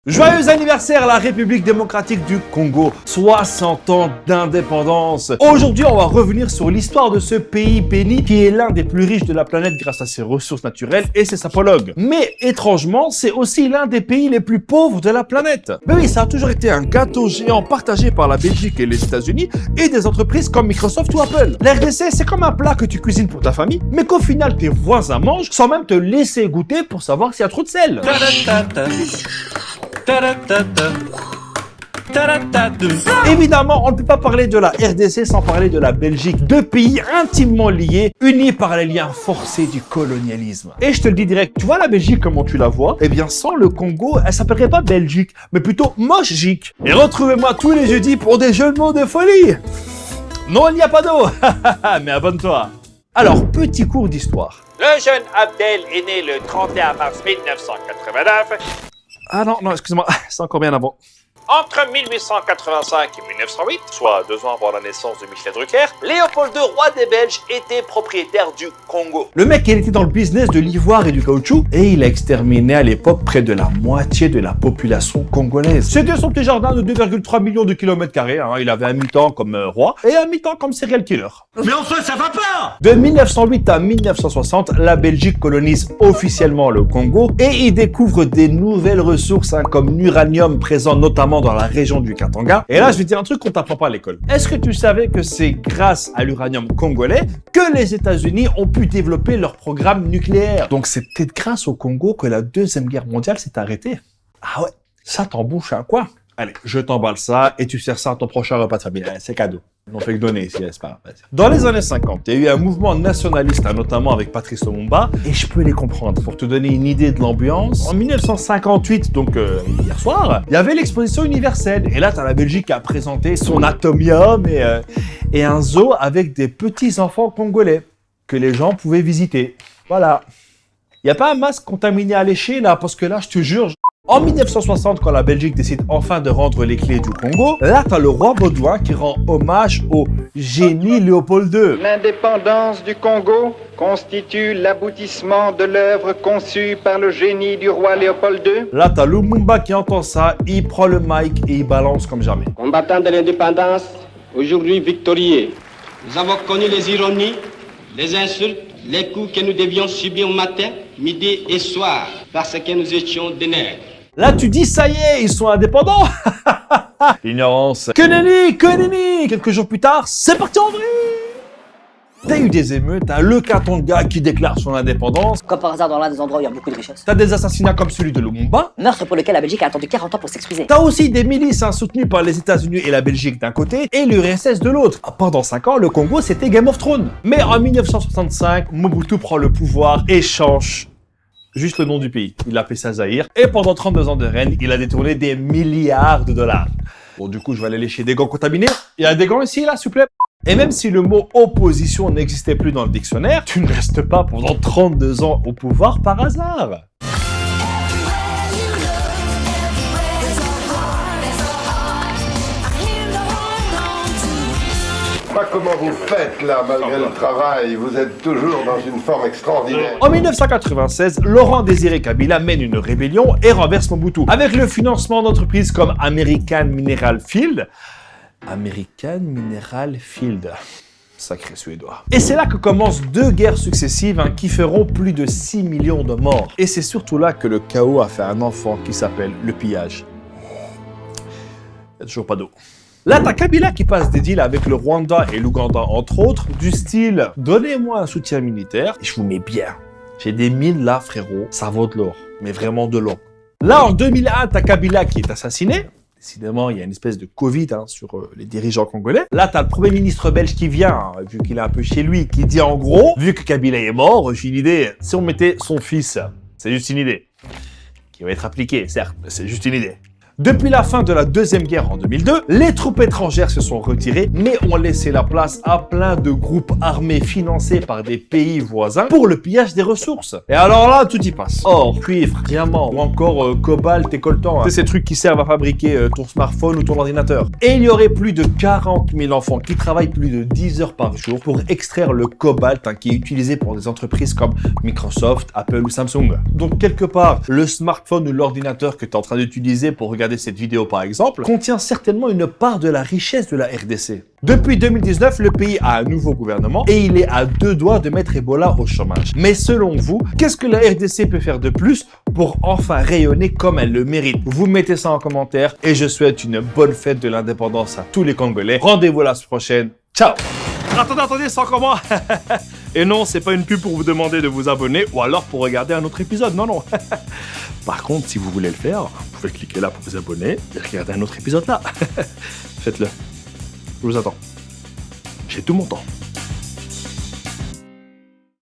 Joyeux anniversaire à la République démocratique du Congo, 60 ans d'indépendance. Aujourd'hui, on va revenir sur l'histoire de ce pays béni qui est l'un des plus riches de la planète grâce à ses ressources naturelles et ses sapologues. Mais étrangement, c'est aussi l'un des pays les plus pauvres de la planète. Mais oui, ça a toujours été un gâteau géant partagé par la Belgique et les États-Unis et des entreprises comme Microsoft ou Apple. La RDC, c'est comme un plat que tu cuisines pour ta famille, mais qu'au final tes voisins mangent sans même te laisser goûter pour savoir s'il y a trop de sel. Évidemment, on ne peut pas parler de la RDC sans parler de la Belgique. Deux pays intimement liés, unis par les liens forcés du colonialisme. Et je te le dis direct, tu vois la Belgique comment tu la vois? Eh bien, sans le Congo, elle s'appellerait pas Belgique, mais plutôt Moche-gique. Et retrouvez-moi tous les jeudis pour des jeux de mots de folie. Non, il n'y a pas d'eau, mais abonne-toi. Alors, petit cours d'histoire. Le jeune Abdel est né le 31 mars 1989. Ah non, excusez-moi, c'est encore bien avant. Entre 1885 et 1908, soit 2 ans avant la naissance de Michel Drucker, Léopold II, roi des Belges, était propriétaire du Congo. Le mec, il était dans le business de l'ivoire et du caoutchouc et il a exterminé à l'époque près de la moitié de la population congolaise. C'était son petit jardin de 2,3 millions de kilomètres carrés. Il avait un mi-temps comme roi et un mi-temps comme serial killer. Mais enfin, ça va pas! De 1908 à 1960, la Belgique colonise officiellement le Congo et y découvre des nouvelles ressources comme l'uranium présent notamment dans la région du Katanga. Et là, je vais te dire un truc qu'on t'apprend pas à l'école. Est-ce que tu savais que c'est grâce à l'uranium congolais que les États-Unis ont pu développer leur programme nucléaire? Donc c'est peut-être grâce au Congo que la Deuxième Guerre mondiale s'est arrêtée. Ah ouais, ça t'embouche un coin. Allez, je t'emballe ça et tu sers ça à ton prochain repas de famille. C'est cadeau. On fait que donner ici, n'est-ce pas? Dans les années 50, il y a eu un mouvement nationaliste, notamment avec Patrice Lumumba, et je peux les comprendre. Pour te donner une idée de l'ambiance, en 1958, donc hier soir, il y avait l'exposition universelle. Et là, tu as la Belgique qui a présenté son atomium et un zoo avec des petits-enfants congolais que les gens pouvaient visiter. Voilà. Il n'y a pas un masque contaminé à lécher, là, parce que là, je te jure... En 1960, quand la Belgique décide enfin de rendre les clés du Congo, là, t'as le roi Baudouin qui rend hommage au génie Léopold II. L'indépendance du Congo constitue l'aboutissement de l'œuvre conçue par le génie du roi Léopold II. Là, t'as Lumumba qui entend ça, il prend le mic et il balance comme jamais. Combattants de l'indépendance, aujourd'hui victorieux, nous avons connu les ironies, les insultes, les coups que nous devions subir matin, midi et soir, parce que nous étions des nègres. Là, tu dis, ça y est, ils sont indépendants. L'ignorance. Que nenni. Quelques jours plus tard, c'est parti en vrai. T'as eu des émeutes, t'as le Katanga qui déclare son indépendance. Comme par hasard dans l'un des endroits où il y a beaucoup de richesses. T'as des assassinats comme celui de Lumumba. Meurtre pour lequel la Belgique a attendu 40 ans pour s'excuser. T'as aussi des milices soutenues par les États-Unis et la Belgique d'un côté et l'URSS de l'autre. Pendant 5 ans, le Congo, c'était Game of Thrones. Mais en 1965, Mobutu prend le pouvoir et change juste le nom du pays. Il l'a appelé ça Zaïre. Et pendant 32 ans de règne, il a détourné des milliards de dollars. Bon, du coup, je vais aller lécher des gants contaminés. Il y a des gants ici, là, s'il vous plaît. Et même si le mot opposition n'existait plus dans le dictionnaire, tu ne restes pas pendant 32 ans au pouvoir par hasard. Pas comment vous faites là, malgré le travail. Vous êtes toujours dans une forme extraordinaire. En 1996, Laurent Désiré Kabila mène une rébellion et renverse Mobutu. Avec le financement d'entreprises comme American Mineral Field. American Mineral Field. Sacré suédois. Et c'est là que commencent 2 guerres successives qui feront plus de 6 millions de morts. Et c'est surtout là que le chaos a fait un enfant qui s'appelle le pillage. Il n'y a toujours pas d'eau. Là, t'as Kabila qui passe des deals avec le Rwanda et l'Ouganda, entre autres, du style « Donnez-moi un soutien militaire et je vous mets bien. J'ai des mines là, frérot, ça vaut de l'or, mais vraiment de l'or. » Là, en 2001, t'as Kabila qui est assassiné. Décidément, il y a une espèce de Covid sur les dirigeants congolais. Là, t'as le Premier ministre belge qui vient, vu qu'il est un peu chez lui, qui dit en gros, vu que Kabila est mort, j'ai une idée, si on mettait son fils, c'est juste une idée, qui va être appliquée, certes, mais c'est juste une idée. Depuis la fin de la Deuxième Guerre en 2002, les troupes étrangères se sont retirées, mais ont laissé la place à plein de groupes armés financés par des pays voisins pour le pillage des ressources. Et alors là, tout y passe. Or, cuivre, diamant ou encore cobalt et coltan. C'est ces trucs qui servent à fabriquer ton smartphone ou ton ordinateur. Et il y aurait plus de 40 000 enfants qui travaillent plus de 10 heures par jour pour extraire le cobalt qui est utilisé pour des entreprises comme Microsoft, Apple ou Samsung. Donc quelque part, le smartphone ou l'ordinateur que tu es en train d'utiliser pour regarder cette vidéo par exemple, contient certainement une part de la richesse de la RDC. Depuis 2019, le pays a un nouveau gouvernement et il est à 2 doigts de mettre Ebola au chômage. Mais selon vous, qu'est-ce que la RDC peut faire de plus pour enfin rayonner comme elle le mérite? Vous mettez ça en commentaire et je souhaite une bonne fête de l'indépendance à tous les Congolais. Rendez-vous la semaine prochaine. Ciao! Attendez, c'est encore moi. Et non, c'est pas une pub pour vous demander de vous abonner ou alors pour regarder un autre épisode, non. Par contre, si vous voulez le faire, vous pouvez cliquer là pour vous abonner et regarder un autre épisode là. Faites-le. Je vous attends. J'ai tout mon temps.